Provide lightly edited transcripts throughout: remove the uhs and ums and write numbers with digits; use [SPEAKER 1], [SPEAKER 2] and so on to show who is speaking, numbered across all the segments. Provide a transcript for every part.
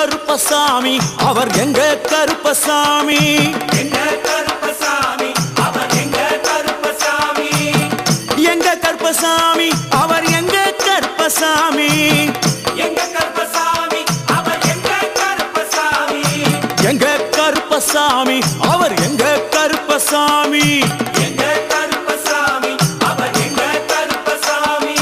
[SPEAKER 1] கருப்பசாமி அவர் எங்க கருப்பசாமி
[SPEAKER 2] எங்க கருப்பசாமி அவர் எங்க கருப்பசாமி
[SPEAKER 1] எங்க கருப்பசாமி அவர் எங்க கருப்பசாமி
[SPEAKER 2] எங்க கருப்பசாமி அவர் எங்க கருப்பசாமி
[SPEAKER 1] எங்க கருப்பசாமி அவர் எங்க கருப்பசாமி
[SPEAKER 2] எங்க கருப்பசாமி அவர் எங்க கருப்பசாமி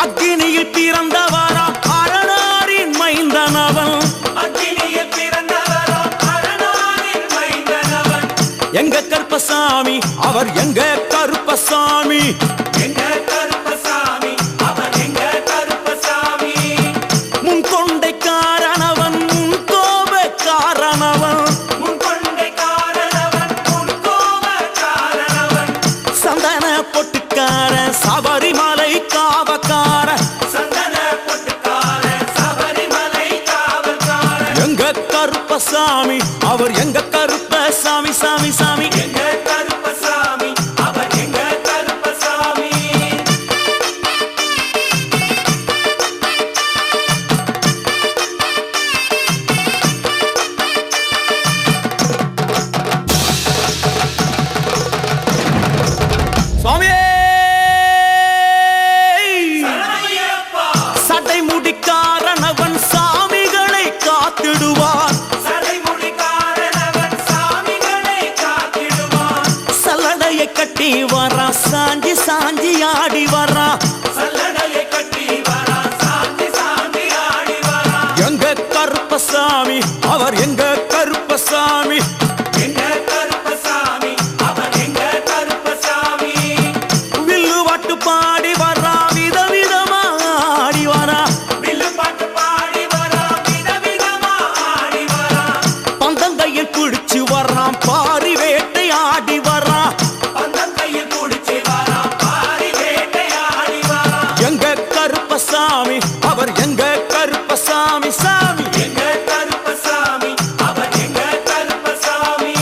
[SPEAKER 1] அக்கினியில் பிறந்தவரா அரணாரின் மைந்தனவன்
[SPEAKER 2] அக்கினியில் பிறந்தவரா அரணாரின் மைந்தனவன்
[SPEAKER 1] எங்க கருப்பசாமி அவர் எங்க கருப்பசாமி
[SPEAKER 2] எங்க கருப்பசாமி அவர் எங்க கருப்பசாமி
[SPEAKER 1] முன்கொண்டைக்காரனவன் முன்கோபக்காரனவன்
[SPEAKER 2] முன்கொண்டைக்காரனவன் முன்கோபக்காரனவன்
[SPEAKER 1] சந்தன பொட்டுக்கார சபரிமலை காவக்கார
[SPEAKER 2] சந்தன பொட்டுக்கார சபரிமலை காவல்காரன்
[SPEAKER 1] எங்க கருப்பசாமி அவர் எங்க கருப்பசாமி சாமி சாமி
[SPEAKER 2] எங்க கருப்பசாமி அவர் எங்க கருப்பசாமி
[SPEAKER 1] சுவாமியே
[SPEAKER 2] சரணமையப்பா
[SPEAKER 1] சட்டை முடிக்காரனவன் சாமிகளை காத்திடுவான்
[SPEAKER 2] சடைமுடிக்காரனவன் சாமிகளை காத்திடுவான்
[SPEAKER 1] சல்லடையை கட்டி வரா சாஞ்சி சாஞ்சி ஆடி வரா
[SPEAKER 2] சல்லடையை கட்டி வரா சாந்தி சாந்தி ஆடி வரா
[SPEAKER 1] எங்க கருப்பசாமி அவர் எங்க கருப்பசாமி
[SPEAKER 2] எங்க கருப்பசாமி அவர் எங்க கருப்பசாமி
[SPEAKER 1] வில்லு வாட்டு பாடி வரா விதவிதமா ஆடி வரா
[SPEAKER 2] வில்லு பாட்டு பாடி வரா விதவிதமா ஆடி வரா
[SPEAKER 1] பந்தங்கையில் பிடிச்சு வர்றான் பாரி வேட்டை ஆடி வரா
[SPEAKER 2] பந்தங்கையில் குடிச்சு வரா பாரி வேட்டையாடி வரா
[SPEAKER 1] எங்க கருப்பசாமி அவர் எங்க கருப்பசாமி சாமி
[SPEAKER 2] எங்க கருப்பசாமி அவர் எங்க கருப்பசாமி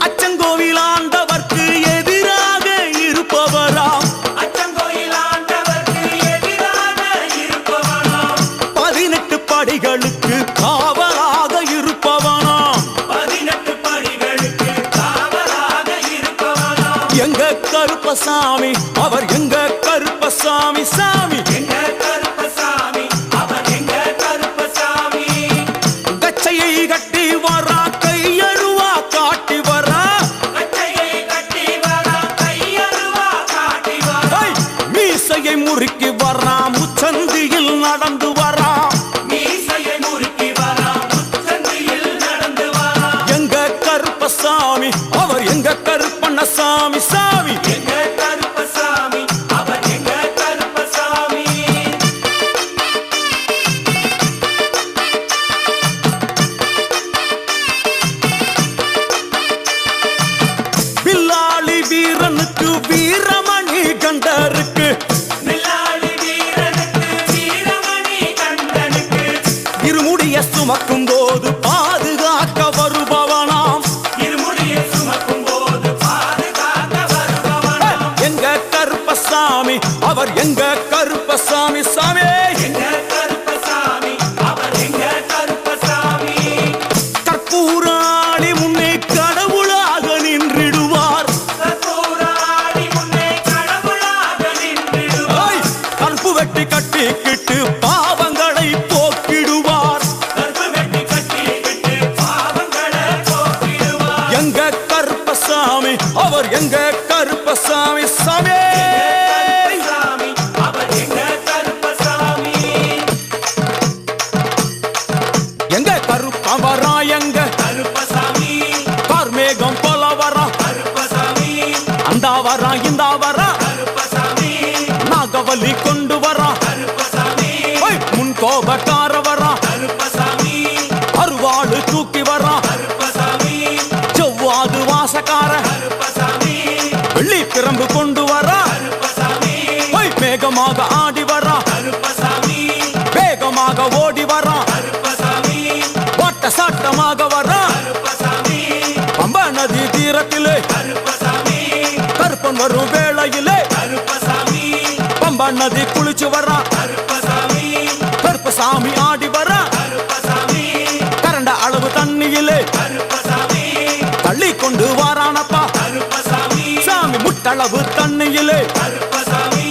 [SPEAKER 1] அச்சங்கோவில் ஆண்டவர்க்கு எதிராக இருப்பவராம்
[SPEAKER 2] அச்சங்கோயில் ஆண்டவர்க்கு எதிராக இருப்பவனாம்
[SPEAKER 1] 18 படிகளுக்கு காவலாக இருப்பவனாம்
[SPEAKER 2] 18 படிகளுக்கு காவலாக இருப்பவனாம்
[SPEAKER 1] எங்க கருப்பசாமி அவர் எங்க கருப்பசாமி சாமி
[SPEAKER 2] எங்க கருப்பசாமி அவர் எங்க கருப்பசாமி
[SPEAKER 1] கச்சையை கட்டி வரா கையருவா காட்டி வரா
[SPEAKER 2] கட்டையை கட்டி வரா கையருவா காட்டி வரா
[SPEAKER 1] ஐ, மீசையை முறுக்கி வரா முச்சந்தியில் நடந்து வரா
[SPEAKER 2] மீசையை முறுக்கி வரா முச்சந்தியில் நடந்து வரா
[SPEAKER 1] எங்க கருப்பசாமி அவர் எங்க கருப்பண்ணசாமி சாமி
[SPEAKER 2] எங்க கருப்பசாமி அவர் எங்க கருப்பசாமி
[SPEAKER 1] வில்லாளி வீரனுக்கு வீரமணி கண்டருக்கு
[SPEAKER 2] நில்லாளி வீரனுக்கு வீரமணி கண்டனுக்கு
[SPEAKER 1] இருமுடிய சுமக்கும் போது பாதுகாக்க வருபவனாம்
[SPEAKER 2] இருமுடிய சுமக்கும் போது பாதுகாக்க வருபவனாம்
[SPEAKER 1] எங்க கருப்பசாமி அவர் எங்க கருப்பசாமி சாமி
[SPEAKER 2] எங்க கருப்பசாமி அவர் எங்க கருப்பசாமி
[SPEAKER 1] கற்பூராளி முன்னே கடவுளாக நின்றிடுவார்
[SPEAKER 2] கற்பூராடி முன்னே கடவுளாக நின்றிடுவார்
[SPEAKER 1] ஐ, கற்பு வெட்டி கட்டிக்கிட்டு பாவங்களை போக்கிடுவார்
[SPEAKER 2] கற்பு வெட்டி கட்டிக்கிட்டு பாவங்களை போக்கிடுவார்
[SPEAKER 1] எங்க கருப்பசாமி அவர் எங்க கருப்பசாமி சாமி
[SPEAKER 2] கருப்பசாமி அவர் எங்க கருப்பசாமி
[SPEAKER 1] எங்க கருப்பம் வரா எங்க
[SPEAKER 2] கருப்பசாமி
[SPEAKER 1] கார்மேகம் போல வரா
[SPEAKER 2] கருப்பசாமி
[SPEAKER 1] அந்த வரா இந்த வரா
[SPEAKER 2] கருப்பசாமி
[SPEAKER 1] நாகவலி கொண்டு வரா
[SPEAKER 2] கருப்பசாமி
[SPEAKER 1] ஐ, முன் கோபக்கார வரா
[SPEAKER 2] கருப்பசாமி
[SPEAKER 1] அருவாளு தூக்கி வரா
[SPEAKER 2] கருப்பசாமி
[SPEAKER 1] செவ்வாது வாசக்கார
[SPEAKER 2] கருப்பசாமி
[SPEAKER 1] வெள்ளி பிரம்பு கொண்டு வரா
[SPEAKER 2] கருப்பசாமி
[SPEAKER 1] மேகமாக ஆடி வரா
[SPEAKER 2] கருப்பசாமி
[SPEAKER 1] சாட்டமாக வரான்
[SPEAKER 2] கருப்பசாமி
[SPEAKER 1] பம்பா நதி தீரத்திலே
[SPEAKER 2] கருப்பசாமி
[SPEAKER 1] கருப்பன் வரும் வேளையிலே
[SPEAKER 2] கருப்பசாமி
[SPEAKER 1] பம்பா நதி குளிச்சு வரான்
[SPEAKER 2] கருப்பசாமி
[SPEAKER 1] கருப்பசாமி ஆடி வரான்
[SPEAKER 2] கருப்பசாமி
[SPEAKER 1] கரண்ட அளவு தண்ணியிலே
[SPEAKER 2] கருப்பசாமி
[SPEAKER 1] தள்ளி கொண்டு வாரானப்பா
[SPEAKER 2] கருப்பசாமி
[SPEAKER 1] சாமி முட்டளவு தண்ணியிலே
[SPEAKER 2] கருப்பசாமி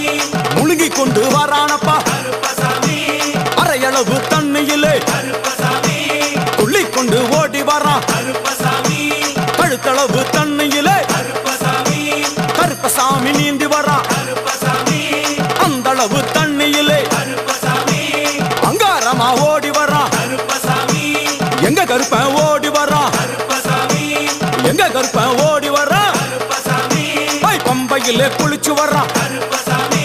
[SPEAKER 1] முழுகி கொண்டு வாரானப்பா
[SPEAKER 2] கருப்பசாமி
[SPEAKER 1] அரையளவு தண்ணியிலே
[SPEAKER 2] கருப்பசாமி
[SPEAKER 1] துள்ளி கொண்டு ஓடி வரான்
[SPEAKER 2] கருப்பசாமி
[SPEAKER 1] கழுத்தளவு தண்ணியிலே
[SPEAKER 2] கருப்பசாமி
[SPEAKER 1] கருப்பசாமி நீந்தி வரான்
[SPEAKER 2] கருப்பசாமி
[SPEAKER 1] அந்தளவு தண்ணியிலே
[SPEAKER 2] கருப்பசாமி
[SPEAKER 1] அங்காரமா ஓடி வரான்
[SPEAKER 2] கருப்பசாமி
[SPEAKER 1] எங்க கருப்பன் ஓடி வரான்
[SPEAKER 2] கருப்பசாமி
[SPEAKER 1] எங்க கருப்பன் ஓடி வரான்
[SPEAKER 2] கருப்பசாமி
[SPEAKER 1] பம்பையிலே குளிச்சு வரான்
[SPEAKER 2] கருப்பசாமி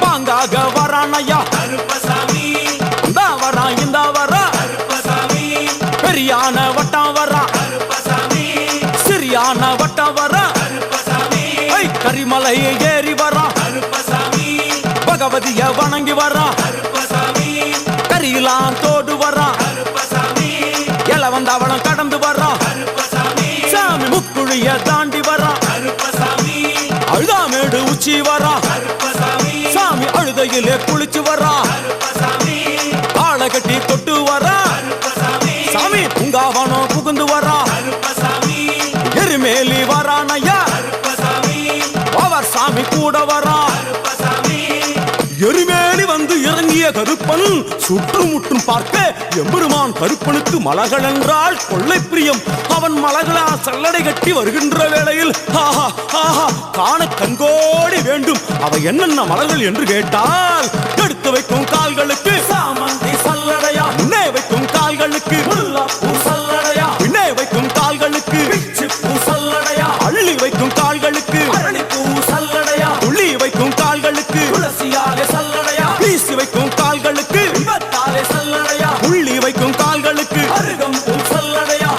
[SPEAKER 1] பாங்காக வரான் ஐயா
[SPEAKER 2] கருப்பசாமி
[SPEAKER 1] இந்தா வரான் இந்தா வரான்
[SPEAKER 2] கருப்பசாமி
[SPEAKER 1] பெரியான வட்டம் வரான்
[SPEAKER 2] கருப்பசாமி
[SPEAKER 1] சிறியான வட்டம் வரான்
[SPEAKER 2] கருப்பசாமி
[SPEAKER 1] கரிமலை ஏறி வரான்
[SPEAKER 2] கருப்பசாமி
[SPEAKER 1] பகவதிய வணங்கி வரான்
[SPEAKER 2] கருப்பசாமி
[SPEAKER 1] கரியெல்லாம் தோடு வரான்
[SPEAKER 2] கருப்பசாமி
[SPEAKER 1] இளவந்தவளம் கடந்து வரான்
[SPEAKER 2] கருப்பசாமி
[SPEAKER 1] சாமி முக்குழிய தாண்டி வரான்
[SPEAKER 2] கருப்பசாமி
[SPEAKER 1] அழுதாமேடு உச்சி வரான்
[SPEAKER 2] கருப்பசாமி
[SPEAKER 1] சாமி அழுதையிலே குளிச்சு வரான்
[SPEAKER 2] கருப்பசாமி
[SPEAKER 1] ஆளை கட்டி தொட்டு வரான்
[SPEAKER 2] கருப்பசாமி
[SPEAKER 1] சாமி பூங்காவனம் புகுந்து வரான்
[SPEAKER 2] கருப்பசாமி
[SPEAKER 1] எருமேலி வரான் ஐயா
[SPEAKER 2] கருப்பசாமி
[SPEAKER 1] அவர் சாமி கூட வரான்
[SPEAKER 2] கருப்பசாமி
[SPEAKER 1] எருமேலி வந்து இறங்கிய கருப்பன் சுற்றுமுற்றும் பார்க்க எம்பெருமான் கருப்பனுக்கு மலர்கள் என்றால் கொள்ளை பிரியம். அவன் மலகளா சல்லடை கட்டி வருகின்ற வேளையில் ஆஹா ஆஹா காண கண்கோடி வேண்டும். அவை என்னென்ன மலர்கள் என்று கேட்டால் எடுத்து வைக்கும் கால்களுக்கு
[SPEAKER 2] சாமந்தி சல்லடையா,
[SPEAKER 1] முன்னே வைக்கும் கால்களுக்கு
[SPEAKER 2] முல்லைப்பூ சல்லடையா,
[SPEAKER 1] பின்னே வைக்கும் கால்களுக்கு
[SPEAKER 2] பிச்சிப்பூ சல்லடையா,
[SPEAKER 1] அள்ளி வைக்கும் கால்களுக்கு
[SPEAKER 2] அரளிப்பூ சல்லடையா,
[SPEAKER 1] துள்ளி வைக்கும் கால்களுக்கு
[SPEAKER 2] துளசியாலே சல்லடையா,
[SPEAKER 1] வீசி வைக்கும் கால்களுக்கு
[SPEAKER 2] விபத்தாலே சல்லடையா,
[SPEAKER 1] புள்ளி வைக்கும் கால்களுக்கு
[SPEAKER 2] அருகம்பூ சல்லடையா,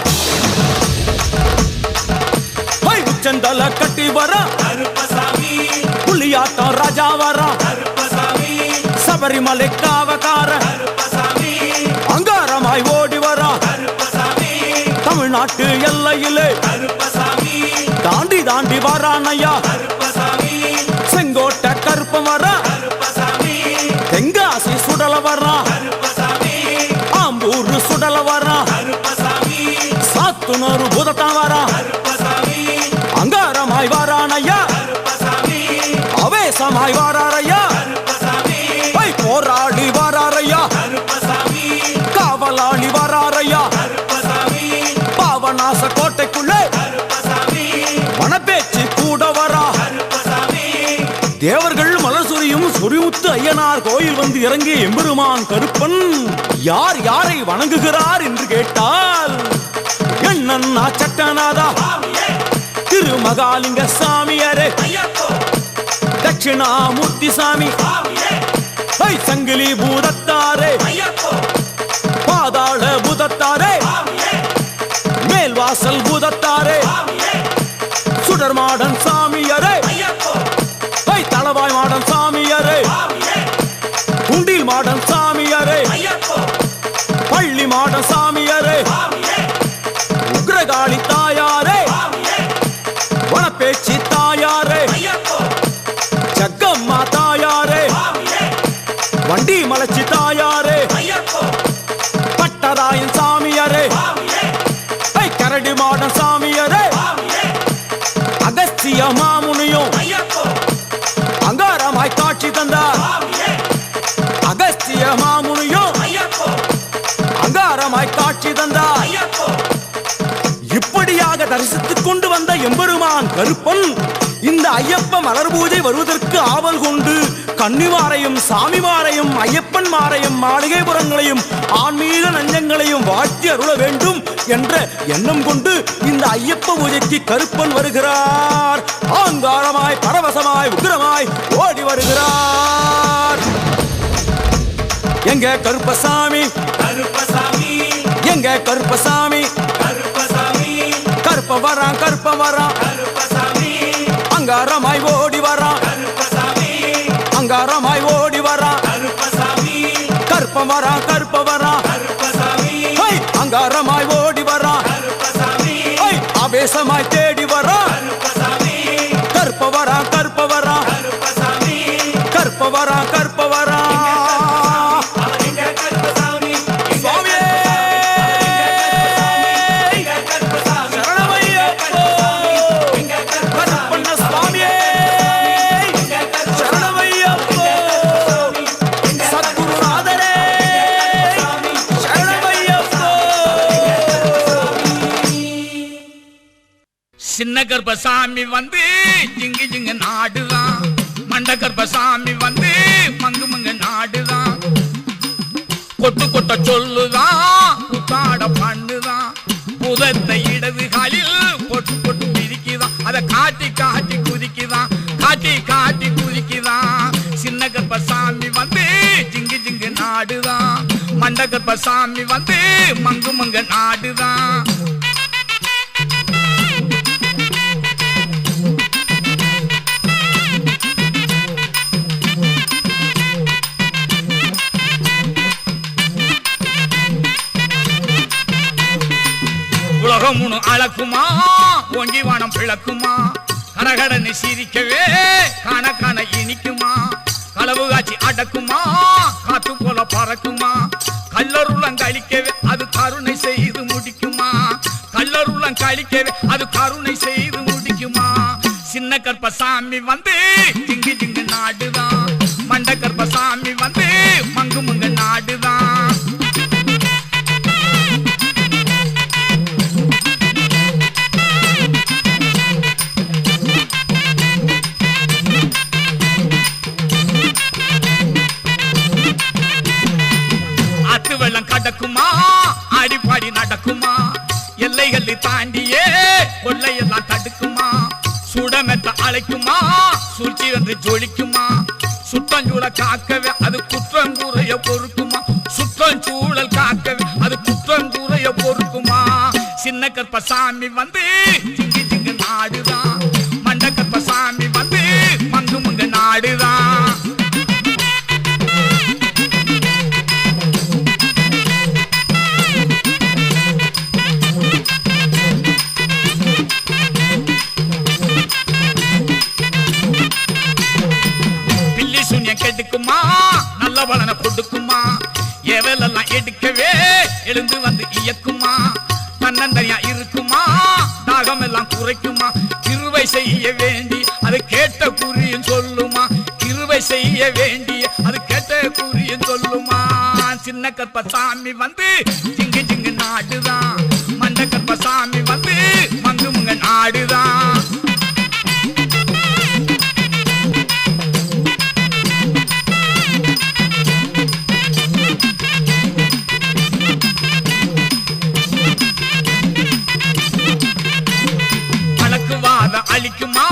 [SPEAKER 1] உச்சந்தல கட்டி வர
[SPEAKER 2] கருப்பசாமி
[SPEAKER 1] புள்ளியாட்டம் ராஜா வர
[SPEAKER 2] கருப்பசாமி
[SPEAKER 1] சபரிமலை காவக்கார
[SPEAKER 2] கருப்பசாமி
[SPEAKER 1] அங்காரமாய் ஓடி வர
[SPEAKER 2] கருப்பசாமி
[SPEAKER 1] தமிழ்நாட்டு எல்லையிலே
[SPEAKER 2] கருப்பசாமி
[SPEAKER 1] தாண்டி தாண்டி வரானையா
[SPEAKER 2] கருப்பசாமி
[SPEAKER 1] செங்கோட்டை கருப்பம் வர
[SPEAKER 2] கருப்பசாமி
[SPEAKER 1] தெங்காசி சுடல வர
[SPEAKER 2] கருப்பசாமி
[SPEAKER 1] ஆம்பூர் சுடல வர
[SPEAKER 2] கருப்பசாமி
[SPEAKER 1] சாத்துனூர் புதத்தான் வர
[SPEAKER 2] கருப்பசாமி
[SPEAKER 1] அங்காரமாய் வரானையா
[SPEAKER 2] கருப்பசாமி
[SPEAKER 1] அவேசமாய் வராரையா
[SPEAKER 2] கருப்பசாமி
[SPEAKER 1] போராளி வராரையா
[SPEAKER 2] கருப்பசாமி
[SPEAKER 1] காவலாளி வராரையா
[SPEAKER 2] கருப்பசாமி
[SPEAKER 1] பாவநாச கோட்டைக்குள்ளே
[SPEAKER 2] கருப்பசாமி
[SPEAKER 1] வனப்பேச்சு கூட வரா
[SPEAKER 2] கருப்பசாமி
[SPEAKER 1] தேவர்கள் மலர் சொரியும் சொரிமுத்து ஐயனார் கோயில் வந்து இறங்கிய எம்பெருமான் கருப்பன் யார் யாரை வணங்குகிறார் என்று கேட்டால் என்னன்னா சட்டநாதா
[SPEAKER 2] சாமியே
[SPEAKER 1] திருமகாலிங்க சாமியாரே
[SPEAKER 2] ஐயப்போ
[SPEAKER 1] தட்சிணாமூர்த்தி சாமி
[SPEAKER 2] சாமியே
[SPEAKER 1] சங்கிலி பூதத்தாரே
[SPEAKER 2] ஐயப்போ
[SPEAKER 1] பாதாள பூதத்தாரே
[SPEAKER 2] சாமியே
[SPEAKER 1] மேல்வாசல் பூதத்தாரே
[SPEAKER 2] சாமியே
[SPEAKER 1] சுடர்மாடன் சாமியாரே
[SPEAKER 2] ஐயப்போ
[SPEAKER 1] தளவாய் மாடன் சாமியாரே
[SPEAKER 2] சாமியே
[SPEAKER 1] குண்டில் மாடன் சாமியாரே
[SPEAKER 2] ஐயப்போ
[SPEAKER 1] பள்ளி மாடன் சாமியாரே
[SPEAKER 2] சாமியே
[SPEAKER 1] உக்ரகாளி தாயாரே
[SPEAKER 2] சாமியே
[SPEAKER 1] வனப்பேச்சி தாயாரே
[SPEAKER 2] ஐயப்போ
[SPEAKER 1] ஜக்கம்மா தாயாரே
[SPEAKER 2] சாமியே
[SPEAKER 1] வண்டி மலச்சி தாயாரே
[SPEAKER 2] ஐயப்போ
[SPEAKER 1] பட்டராயன் சாமியாரே
[SPEAKER 2] சாமியே
[SPEAKER 1] கரடி மாடன் சாமியாரே
[SPEAKER 2] சாமியே
[SPEAKER 1] அகஸ்திய மாமுனியும்
[SPEAKER 2] ஐயப்போ
[SPEAKER 1] அங்காரமாய் காட்சி தந்தார்
[SPEAKER 2] சாமியே
[SPEAKER 1] அகஸ்திய மாமுனியும்
[SPEAKER 2] ஐயப்போ
[SPEAKER 1] அங்காரமாய் காட்சி தந்தார்
[SPEAKER 2] ஐயப்போ
[SPEAKER 1] இப்படியாக தரிசித்துக் கொண்டு வந்த எம்பெருமான் கருப்பன் இந்த ஐயப்ப மலர் பூஜை வருவதற்கு ஆவல் கொண்டு கன்னிமாரையும் சாமிமாரையும் ஐயப்பன் மாரையும் மாளிகைபுரங்களையும் ஆன்மீக நஞ்சங்களையும் வாழ்த்தி அருள வேண்டும் என்ற எண்ணம் கொண்டு இந்த ஐயப்ப பூஜைக்கு கருப்பன் வருகிறார். ஆங்காரமாய் பரவசமாய் உக்கிரமாய் ஓடி வருகிறார். எங்க கருப்பசாமி
[SPEAKER 2] கருப்பசாமி
[SPEAKER 1] எங்க கருப்பசாமி
[SPEAKER 2] கருப்பசாமி
[SPEAKER 1] கருப்ப வரான் கருப்ப வரான்
[SPEAKER 2] கருப்பசாமி
[SPEAKER 1] அங்காரமாய் ஓடி வரான்
[SPEAKER 2] கருப்பசாமி
[SPEAKER 1] அங்காரமாய் ஓடி வரான்
[SPEAKER 2] கருப்பசாமி
[SPEAKER 1] கருப்ப வரான் கருப்ப வரான்
[SPEAKER 2] கருப்பசாமி
[SPEAKER 1] அங்காரமாய் ஓடி தேசமாய் தேடி வரா
[SPEAKER 2] கருப்பசாமி
[SPEAKER 1] கற்பவரா கற்பவரா
[SPEAKER 2] கருப்பசாமி
[SPEAKER 1] கற்பவரா கற்பவரா
[SPEAKER 2] அவன் எங்க கருப்பசாமி
[SPEAKER 1] சுவாமியே
[SPEAKER 2] எங்க கருப்பசாமி
[SPEAKER 1] சரணமையப்போ
[SPEAKER 2] எங்க கருப்பசாமி
[SPEAKER 1] கருப்பண்ண சுவாமியே சரணமையப்போ சத்குருநாதரே சரணமையப்போ
[SPEAKER 3] சின்ன கர்ப்பசாமி வந்து ஜிங்கு ஜிங்கு நாடுதான், மண்ட கர்ப்பசாமி வந்து மங்கு மங்கு நாடுதான், கொட்டு கொட்ட சொல்லுதான், புத்தாட பண்ணுதான், புதத்தை இடது காலில் பொட்டு பொட்டு பிரிக்குதான், அதை காட்டி காட்டி குதிக்குதான், காட்டி காட்டி குதிக்குதான். சின்ன கர்ப்பசாமி வந்து ஜிங்கு ஜிங்கு நாடுதான், மண்ட கர்ப்பசாமி வந்து மங்கு மங்கு நாடுதான். உலகம் முழு அளக்குமா, ஓங்கி வானம் பிளக்குமா, கடகடன்னு சிரிக்கவே காண காண இனிக்குமா, களவு காட்சி அடக்குமா, காத்து போல பறக்குமா, கல்லருளம் கழிக்கவே அது கருணை செய்து முடிக்குமா, கல்லருளம் கழிக்கவே அது கருணை செய்து முடிக்குமா. சின்ன கர்ப்பசாமி வந்து ஜிங்கு ஜிங்கு நாடுதான், மண்ட கர்ப்பசாமி வந்து மங்கு மங்கு நாடுதான். ஆத்து வெள்ளம் கடக்குமா, ஆடிப்பாடி நடக்குமா, எல்லைகளை தாண்டியே கொள்ளையெல்லாம் தடுக்குமா, சுடமெத்த அழைக்குமா, சூழ்ச்சி வந்து ஜொலிக்குமா, சுற்றஞ்சூழ காக்கவே அது குற்றங்கூறைய பொறுக்குமா, சுற்றஞ்சூழல் காக்கவே அது குற்றங்கூறைய பொறுக்குமா. சின்ன கர்ப்பசாமி வந்து ஜிங்கு ஜிங்கு நாடுதான், மண்ட கர்ப்பசாமி வந்து மங்கு மங்கு நாடுதான். பில்லி சூன்யம் கெடுக்குமா, நல்ல பலனை கொடுக்குமா, எவலெல்லாம் எடுக்கவே எழுந்து வந்து இயக்குமா, தன்னந்தனியா இருக்குமா, தாகம் எல்லாம் குறைக்குமா, கிருபை செய்ய வேண்டி அது கேட்ட குறியும் சொல்லுமா, கிருபை செய்ய வேண்டி அது கேட்ட குறியும் சொல்லுமா. சின்ன கர்ப்பசாமி வந்து ஜிங்கு ஜிங்கு நாடுதான், மண்ட கர்ப்பசாமி வந்து மங்கு மங்கு நாடுதான். கலக்குவாத அழிக்குமா,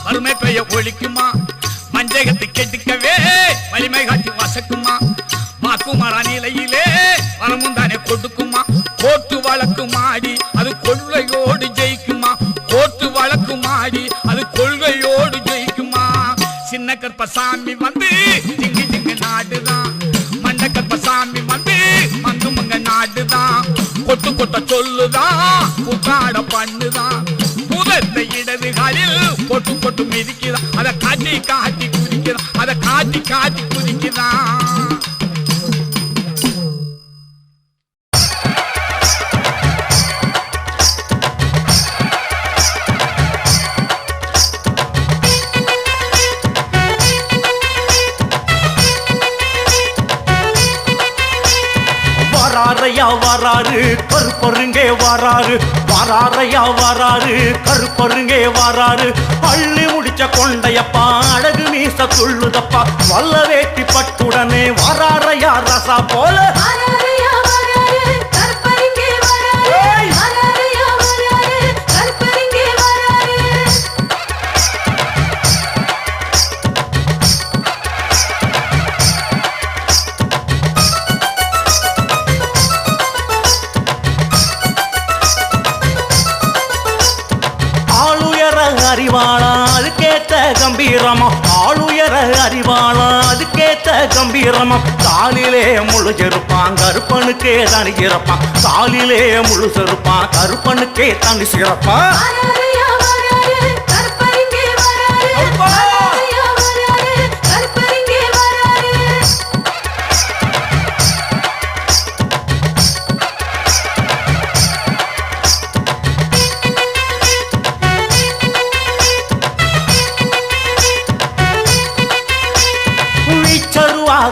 [SPEAKER 3] வறுமை பெய்ய ஒழிக்குமா, மஞ்சகத்தை கெடுக்கவே வலிமை காட்டி வசக்குமா, வாக்குமாரா நிலையிலே வரமும் தானே கொடுக்குமா, கோட்டு வழக்கு மாடி அது கொள்கையோடு ஜெயிக்குமா, கோட்டு வழக்கு மாடி அது கொள்கையோடு ஜெயிக்குமா. சின்ன கர்ப்பசாமி வந்து ஜிங்கு ஜிங்கு நாடுதான், மண்ட கர்ப்பசாமி வந்து மங்கு மங்க நாடுதான், கொட்டு கொட்ட சொல்லுதான், புத்தாட பண்ணுதான், புதத்தை இடது காலில் பொட்டு பொட்டு மிதிக்குதான், அதை காட்டி காட்டி குதிக்குதான், அதை காட்டி காட்டி குதிக்குதான்.
[SPEAKER 1] வராரையா வராரு கருப்பருங்கே வராரு, வராரையா வராரு கருப்பருங்கே வராரு, பள்ளி முடிச்ச கொண்டையப்பா அழகு மீச துள்ளுதப்பா, வல்ல வேட்டி பட்டுடனே வராரையா ரசா போல.
[SPEAKER 4] வராரையா வராரு கருப்பருங்கே வராரு, வராரையா வராரு கருப்பருங்கே வராரு.
[SPEAKER 1] அறிவாளா அதுக்கேத்த கம்பீரமா ஆளுயர அறிவாளா அதுக்கேத்த கம்பீரமா காலிலே முழு செருப்பான் கருப்பனுக்கே தனி சிறப்பான் காலிலே முழு செருப்பான் கருப்பனுக்கே தனி சிறப்பான்
[SPEAKER 4] வராரையா வராரு கருப்பரிங்கே வராரு வராரையா வராரு கருப்பரிங்கே வராரு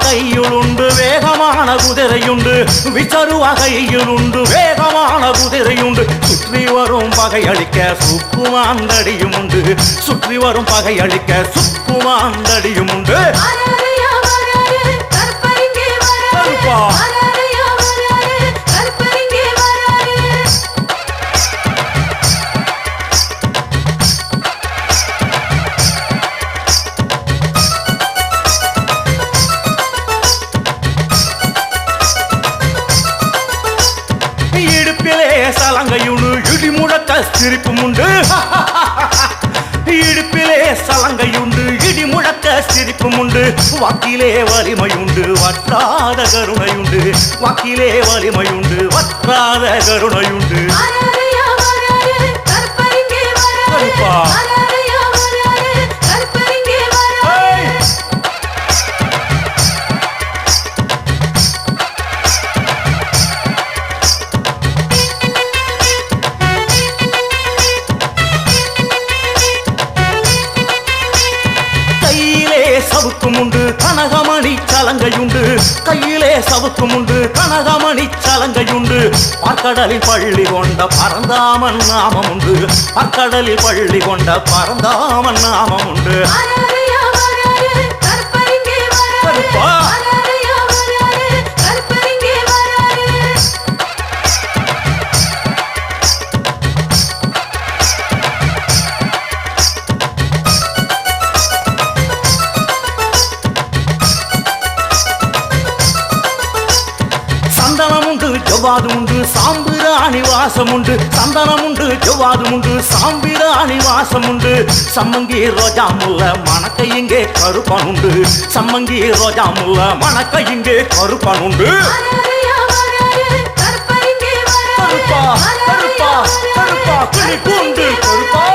[SPEAKER 1] கையிலுண்டு வேகமான குதிரையுண்டு விச்சருவகையிலுண்டு வேகமான குதிரையுண்டு சுற்றி வரும் பகையளிக்க சுக்குமாந்தடியும் உண்டு சுற்றி வரும் பகையளிக்க சுக்குமாந்தடியும் உண்டு
[SPEAKER 4] வராரையா வராரு கருப்பரிங்கே வராரு வராரையா வராரு கருப்பரிங்கே வராரு
[SPEAKER 1] இடுப்பிலே சலங்கையுண்டு இடி முழக்க சிரிப்பும் உண்டு இடுப்பிலே சலங்கையுண்டு இடி முழக்க சிரிப்பும் உண்டு வாக்கிலே வலிமையுண்டு வற்றாத கருணையுண்டு வாக்கிலே வலிமையுண்டு வற்றாத கருணையுண்டு
[SPEAKER 4] வராரையா வராரு கருப்பரிங்கே வராரு வராரையா வராரு கருப்பரிங்கே வராரு
[SPEAKER 1] கையிலே சவுக்கும் உண்டு கனகமணி சலங்கையுண்டு கையிலே சவுக்கும் உண்டு கனகமணி சலங்கையுண்டு பார்க்கடலில் பள்ளி கொண்ட பரந்தாமன் நாமம் உண்டு பார்க்கடலில் பள்ளி கொண்ட பரந்தாமன் நாமம் உண்டு
[SPEAKER 4] வராரையா வராரு கருப்பரிங்கே வராரு
[SPEAKER 1] கருப்பா.
[SPEAKER 4] வராரையா வராரு கருப்பரிங்கே வராரு
[SPEAKER 1] சந்தனம் உண்டு ஜவ்வாது உண்டு சாம்பிராணி வாசம் உண்டு சந்தனம் உண்டு ஜவ்வாது உண்டு சாம்பிராணி வாசம் உண்டு சம்மங்கி ரோஜா முல்ல மணக்க இங்கே கருப்பன் உண்டு சம்மங்கி ரோஜா முல்ல மணக்க இங்கே கருப்பன் உண்டு
[SPEAKER 4] வராரையா வராரு கருப்பரிங்கே
[SPEAKER 1] கருப்பா
[SPEAKER 4] வராரு
[SPEAKER 1] கருப்பா கருப்பா கிளி கூண்டு கருப்பா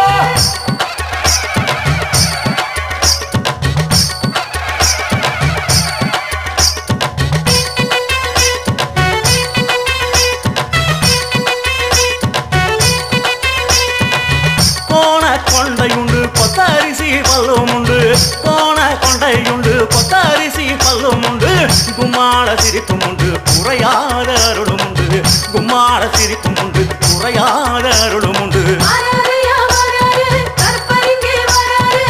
[SPEAKER 1] கோண கொண்டையுண்டு கொத்தரிசி பல்லும் உண்டு கோண கொண்டையுண்டு கொத்தரிசி பல்லும் உண்டு கும்மாள சிரிப்பும் உண்டு குறையாத அருளும் உண்டு கும்மாள சிரிப்பும் உண்டு குறையாத அருளும் உண்டு
[SPEAKER 4] வராரையா வராரு கருப்பரிங்கே வராரு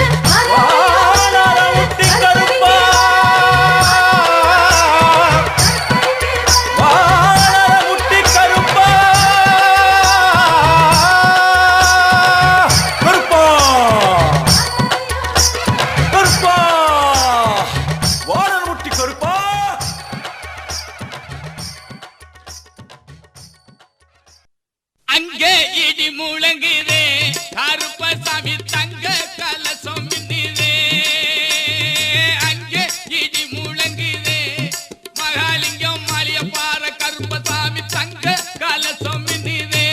[SPEAKER 1] வானர முட்டி கருப்பா வானர முட்டி கருப்பா கருப்பா கருப்பா வானர முட்டி கருப்பா
[SPEAKER 3] அங்கே இடி முழங்குதே கருப்பசாமி தங்க கலசம் மின்னுதே அங்கே இடி முழங்குதே மகாலிங்கம் மாலிய பாற கருப்பசாமி தங்க கலசம் மின்னுதே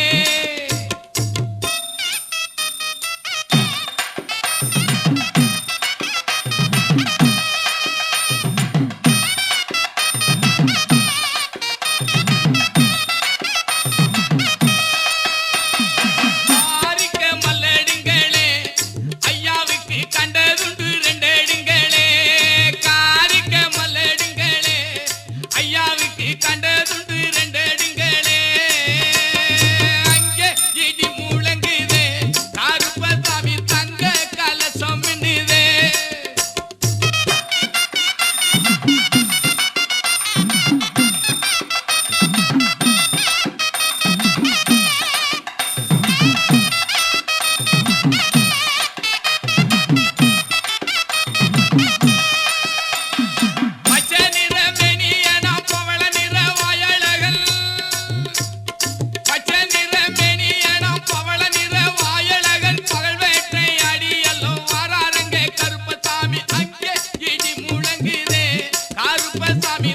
[SPEAKER 3] ஆரிக்க மல்லடிங்களே சாமி